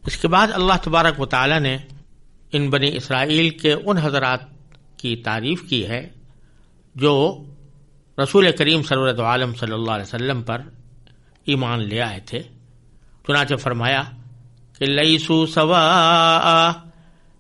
اس کے بعد اللہ تبارک و تعالی نے ان بنی اسرائیل کے ان حضرات کی تعریف کی ہے جو رسول کریم سرورت عالم صلی اللہ علیہ وسلم پر ایمان لے آئے تھے۔ چنانچہ فرمایا کہ لیسوا سواء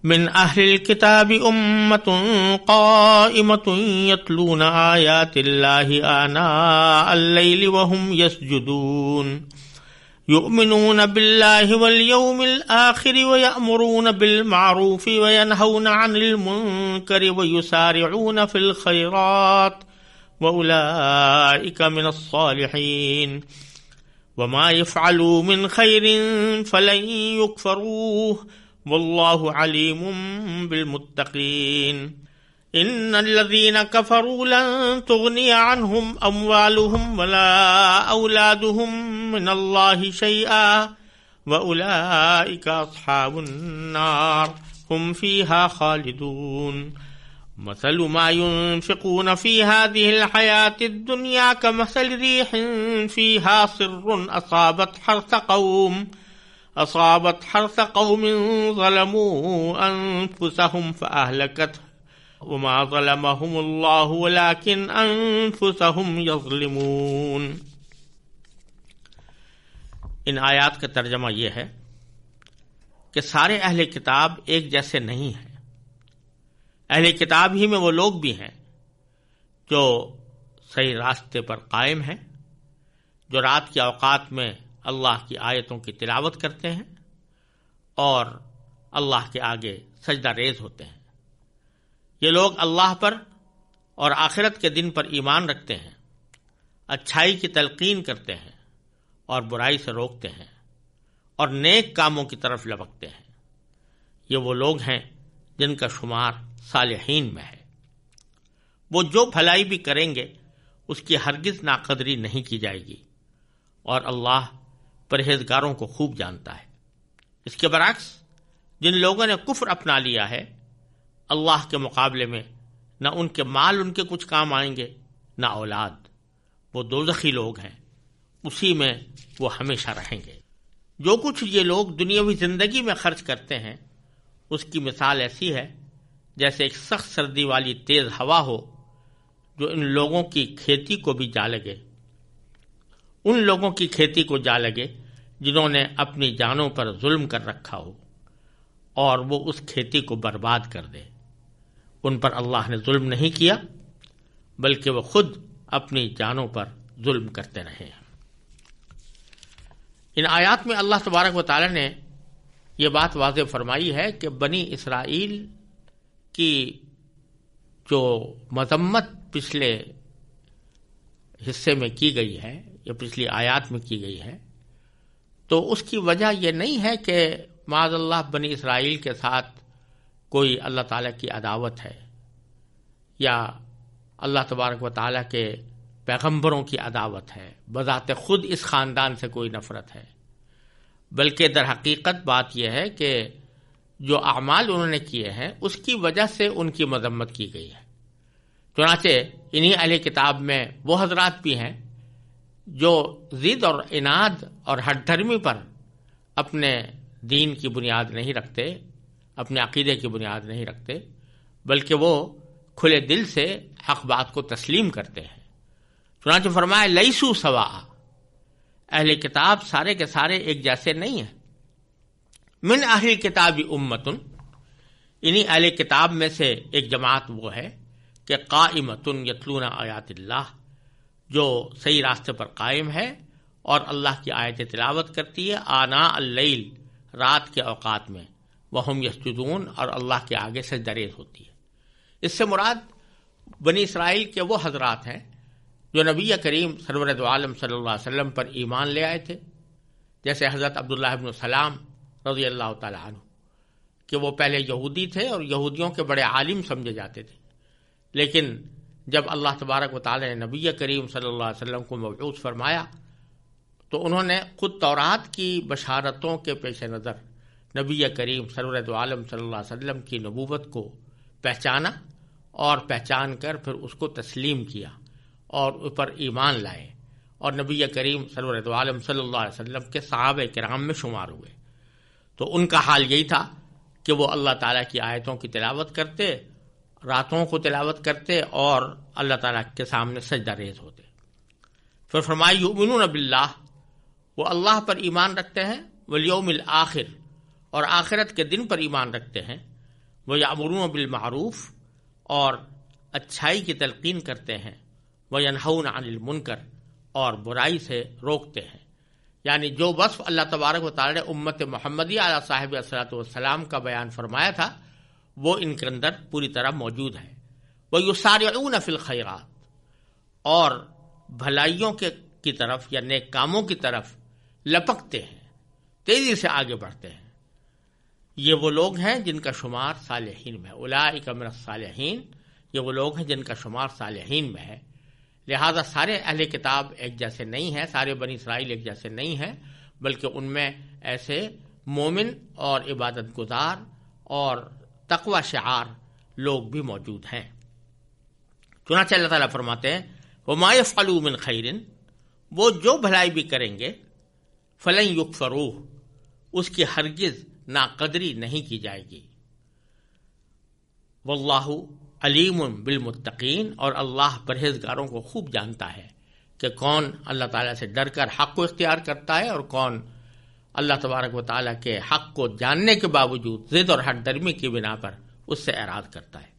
من اہل الکتاب امۃ قائمۃ یتلون آیات اللہ آناء اللیل وہم یسجدون یؤمنون باللہ والیوم الآخر ویأمرون بالمعروف وینہون عن المنکر ویسارعون فی الخیرات وأولئک من الصالحین وما يفعلوا من خير فلن يكفروه والله عليم بالمتقين إن الذين كفروا لن تغني عنهم أموالهم ولا أولادهم من الله شيئا وأولئك أصحاب النار هم فيها خالدون مثل ما ينفقون في هذه الحياة الدنيا كمثل ريح فيها صر أصابت حرث قوم ظلموا أنفسهم فأهلكته وما ظلمهم الله ولكن أنفسهم يظلمون۔ ان آیات کا ترجمہ یہ ہے کہ سارے اہل کتاب ایک جیسے نہیں ہیں۔ اہل کتاب ہی میں وہ لوگ بھی ہیں جو صحیح راستے پر قائم ہیں، جو رات کے اوقات میں اللہ کی آیتوں کی تلاوت کرتے ہیں اور اللہ کے آگے سجدہ ریز ہوتے ہیں۔ یہ لوگ اللہ پر اور آخرت کے دن پر ایمان رکھتے ہیں، اچھائی کی تلقین کرتے ہیں اور برائی سے روکتے ہیں اور نیک کاموں کی طرف لپکتے ہیں۔ یہ وہ لوگ ہیں جن کا شمار صالحین میں ہے۔ وہ جو بھلائی بھی کریں گے اس کی ہرگز ناقدری نہیں کی جائے گی، اور اللہ پرہیزگاروں کو خوب جانتا ہے۔ اس کے برعکس جن لوگوں نے کفر اپنا لیا ہے، اللہ کے مقابلے میں نہ ان کے مال ان کے کچھ کام آئیں گے نہ اولاد، وہ دوزخی لوگ ہیں، اسی میں وہ ہمیشہ رہیں گے۔ جو کچھ یہ لوگ دنیاوی زندگی میں خرچ کرتے ہیں اس کی مثال ایسی ہے جیسے ایک سخت سردی والی تیز ہوا ہو جو ان لوگوں کی کھیتی کو بھی جا لگے، ان لوگوں کی کھیتی کو جا لگے جنہوں نے اپنی جانوں پر ظلم کر رکھا ہو اور وہ اس کھیتی کو برباد کر دے۔ ان پر اللہ نے ظلم نہیں کیا بلکہ وہ خود اپنی جانوں پر ظلم کرتے رہے ہیں۔ ان آیات میں اللہ تبارک و تعالی نے یہ بات واضح فرمائی ہے کہ بنی اسرائیل کی جو مذمت پچھلے حصے میں کی گئی ہے یا پچھلی آیات میں کی گئی ہے، تو اس کی وجہ یہ نہیں ہے کہ معاذ اللہ بنی اسرائیل کے ساتھ کوئی اللہ تعالیٰ کی عداوت ہے یا اللہ تبارک و تعالیٰ کے پیغمبروں کی عداوت ہے، بذات خود اس خاندان سے کوئی نفرت ہے، بلکہ در حقیقت بات یہ ہے کہ جو اعمال انہوں نے کیے ہیں اس کی وجہ سے ان کی مذمت کی گئی ہے۔ چنانچہ انہی اہل کتاب میں وہ حضرات بھی ہیں جو ضد اور عناد اور ہٹ دھرمی پر اپنے دین کی بنیاد نہیں رکھتے، اپنے عقیدے کی بنیاد نہیں رکھتے، بلکہ وہ کھلے دل سے حق بات کو تسلیم کرتے ہیں۔ چنانچہ فرمایا لیسوا سواء، اہل کتاب سارے کے سارے ایک جیسے نہیں ہیں۔ من اہل کتاب امۃ، انہی اہل کتاب میں سے ایک جماعت وہ ہے کہ قائمۃ یتلون آیات اللہ، جو صحیح راستے پر قائم ہے اور اللہ کی آیتیں تلاوت کرتی ہے آناء اللیل، رات کے اوقات میں، وہم یسجدون، اور اللہ کے آگے سجدہ ریز ہوتی ہے۔ اس سے مراد بنی اسرائیل کے وہ حضرات ہیں جو نبی کریم سرور دو عالم صلی اللہ علیہ وسلم پر ایمان لے آئے تھے، جیسے حضرت عبداللہ ابن سلام رضی اللہ تعالی عنہ، کہ وہ پہلے یہودی تھے اور یہودیوں کے بڑے عالم سمجھے جاتے تھے، لیکن جب اللہ تبارک و تعالی نے نبی کریم صلی اللہ علیہ وسلم کو مبعوث فرمایا تو انہوں نے خود تورات کی بشارتوں کے پیش نظر نبی کریم سرور دو عالم صلی اللہ علیہ وسلم کی نبوت کو پہچانا اور پہچان کر پھر اس کو تسلیم کیا اور اس پر ایمان لائے اور نبی کریم سرور دو عالم صلی اللہ علیہ وسلم کے صحابہ کرام میں شمار ہوئے۔ تو ان کا حال یہی تھا کہ وہ اللہ تعالیٰ کی آیتوں کی تلاوت کرتے، راتوں کو تلاوت کرتے اور اللہ تعالیٰ کے سامنے سجدہ ریز ہوتے۔ پھر فرمایا یؤمنون باللہ، وہ اللہ پر ایمان رکھتے ہیں، والیوم الآخر، اور آخرت کے دن پر ایمان رکھتے ہیں، ویأمرون بالمعروف، اور اچھائی کی تلقین کرتے ہیں، وینہون عن المنکر، اور برائی سے روکتے ہیں۔ یعنی جو وصف اللہ تبارک و تعالی نے امت محمدیہ علیہ صاحب الصلاۃ والسلام کا بیان فرمایا تھا وہ ان کے اندر پوری طرح موجود ہے۔ وَيُسَارِعُونَ فِي الْخَيْرَاتِ، اور بھلائیوں کی طرف یا نیک کاموں کی طرف لپکتے ہیں، تیزی سے آگے بڑھتے ہیں۔ یہ وہ لوگ ہیں جن کا شمار صالحین میں ہے، اولئک من الصالحین، یہ وہ لوگ ہیں جن کا شمار صالحین میں ہے۔ لہذا سارے اہل کتاب ایک جیسے نہیں ہیں، سارے بنی اسرائیل ایک جیسے نہیں ہیں، بلکہ ان میں ایسے مومن اور عبادت گزار اور تقوی شعار لوگ بھی موجود ہیں۔ چنانچہ اللہ تعالیٰ فرماتے ہیں وَمَا يَفْعَلُوا مِنْ خَيْرٍ، وہ جو بھلائی بھی کریں گے، فَلَن يُكْفَرُوهُ، اس کی ہرگز ناقدری نہیں کی جائے گی۔ وَاللَّهُ علیم بالمتقین، اور اللہ پرہیزگاروں کو خوب جانتا ہے کہ کون اللہ تعالیٰ سے ڈر کر حق کو اختیار کرتا ہے اور کون اللہ تبارک و تعالیٰ کے حق کو جاننے کے باوجود ضد اور ہٹ درمی کی بنا پر اس سے اعراض کرتا ہے۔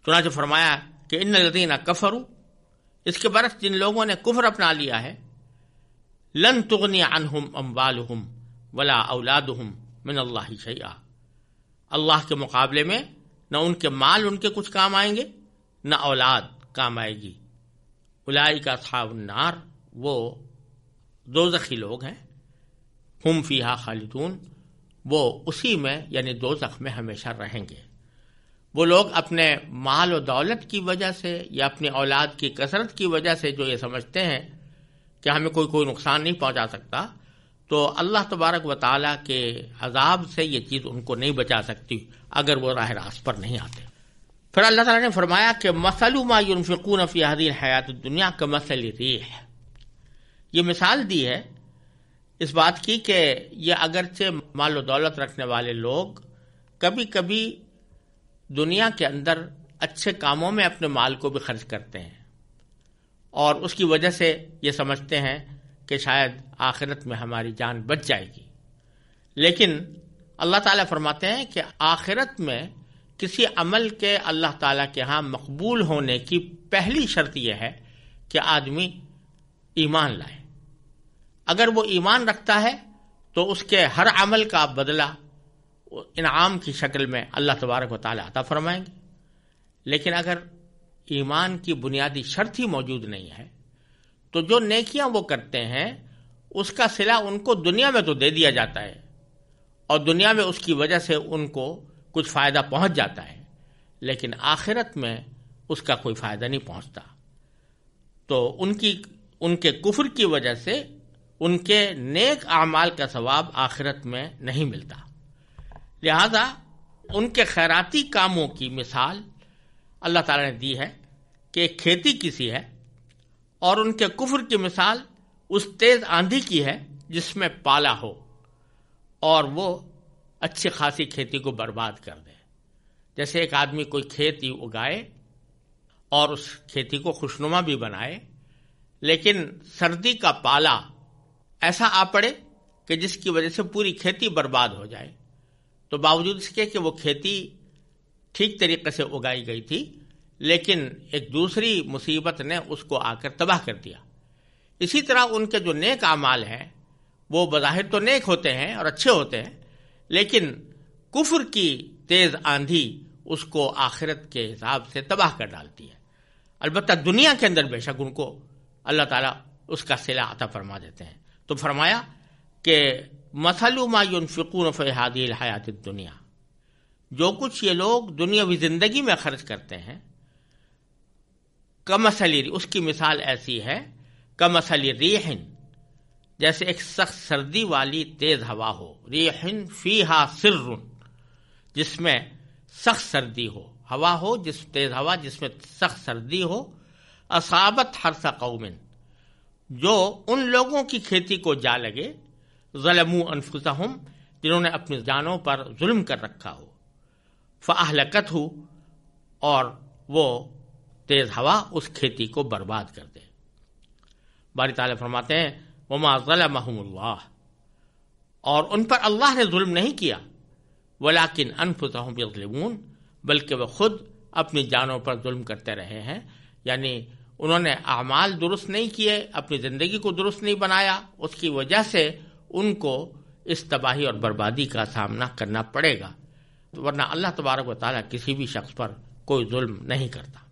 چنانچہ فرمایا کہ ان الذین کفروا، اس کے برعکس جن لوگوں نے کفر اپنا لیا ہے، لن تغنی عنہم اموالہم ولا اولادہم من اللہ شیئا، اللہ کے مقابلے میں نہ ان کے مال ان کے کچھ کام آئیں گے نہ اولاد کام آئے گی۔ اولئک اصحاب النار، وہ دوزخی لوگ ہیں، ہم فیہا خالدون، وہ اسی میں یعنی دوزخ میں ہمیشہ رہیں گے۔ وہ لوگ اپنے مال و دولت کی وجہ سے یا اپنی اولاد کی کثرت کی وجہ سے جو یہ سمجھتے ہیں کہ ہمیں کوئی نقصان نہیں پہنچا سکتا، تو اللہ تبارک و تعالیٰ کے عذاب سے یہ چیز ان کو نہیں بچا سکتی اگر وہ راہ راست پر نہیں آتے۔ پھر اللہ تعالیٰ نے فرمایا کہ مثل ما ينفقون فی هذه الحیات الدنیا کمثل ریح، یہ مثال دی ہے اس بات کی کہ یہ اگرچہ مال و دولت رکھنے والے لوگ کبھی کبھی دنیا کے اندر اچھے کاموں میں اپنے مال کو بھی خرچ کرتے ہیں اور اس کی وجہ سے یہ سمجھتے ہیں کہ شاید آخرت میں ہماری جان بچ جائے گی، لیکن اللہ تعالیٰ فرماتے ہیں کہ آخرت میں کسی عمل کے اللہ تعالیٰ کے ہاں مقبول ہونے کی پہلی شرط یہ ہے کہ آدمی ایمان لائے۔ اگر وہ ایمان رکھتا ہے تو اس کے ہر عمل کا بدلہ انعام کی شکل میں اللہ تبارک و تعالیٰ عطا فرمائیں گے۔ لیکن اگر ایمان کی بنیادی شرط ہی موجود نہیں ہے تو جو نیکیاں وہ کرتے ہیں اس کا صلہ ان کو دنیا میں تو دے دیا جاتا ہے اور دنیا میں اس کی وجہ سے ان کو کچھ فائدہ پہنچ جاتا ہے، لیکن آخرت میں اس کا کوئی فائدہ نہیں پہنچتا۔ تو ان کے کفر کی وجہ سے ان کے نیک اعمال کا ثواب آخرت میں نہیں ملتا، لہذا ان کے خیراتی کاموں کی مثال اللہ تعالیٰ نے دی ہے کہ ایک کھیتی کسی ہے، اور ان کے کفر کی مثال اس تیز آندھی کی ہے جس میں پالا ہو اور وہ اچھی خاصی کھیتی کو برباد کر دے۔ جیسے ایک آدمی کوئی کھیتی اگائے اور اس کھیتی کو خوشنما بھی بنائے، لیکن سردی کا پالا ایسا آ پڑے کہ جس کی وجہ سے پوری کھیتی برباد ہو جائے، تو باوجود اس کے کہ وہ کھیتی ٹھیک طریقے سے اگائی گئی تھی، لیکن ایک دوسری مصیبت نے اس کو آ کر تباہ کر دیا۔ اسی طرح ان کے جو نیک اعمال ہیں وہ بظاہر تو نیک ہوتے ہیں اور اچھے ہوتے ہیں، لیکن کفر کی تیز آندھی اس کو آخرت کے حساب سے تباہ کر ڈالتی ہے۔ البتہ دنیا کے اندر بے شک ان کو اللہ تعالیٰ اس کا صلہ عطا فرما دیتے ہیں۔ تو فرمایا کہ مثل ما ينفقون فی هذه الحیات الدنیا، جو کچھ یہ لوگ دنیاوی زندگی میں خرچ کرتے ہیں، کمثل، اس کی مثال ایسی ہے کمثل ریح، جیسے ایک سخت سردی والی تیز ہوا ہو، ریح فیہا سر، جس میں سخت سردی ہو، ہوا ہو تیز ہوا جس میں سخت سردی ہو، اصابت حرث قوم، جو ان لوگوں کی کھیتی کو جا لگے، ظلموا انفسہم، جنہوں نے اپنی جانوں پر ظلم کر رکھا ہو، فَأَهْلَكَتْهُ، اور وہ تیز ہوا اس کھیتی کو برباد کر دے۔ باری تعالیٰ فرماتے ہیں وَمَا ظَلَمَهُمُ اللَّهُ، اور ان پر اللہ نے ظلم نہیں کیا، وَلَكِنْ أَنفُسَهُمْ يَظْلِمُونَ، بلکہ وہ خود اپنی جانوں پر ظلم کرتے رہے ہیں۔ یعنی انہوں نے اعمال درست نہیں کیے، اپنی زندگی کو درست نہیں بنایا، اس کی وجہ سے ان کو اس تباہی اور بربادی کا سامنا کرنا پڑے گا، ورنہ اللہ تبارک و تعالیٰ کسی بھی شخص پر کوئی ظلم نہیں کرتا۔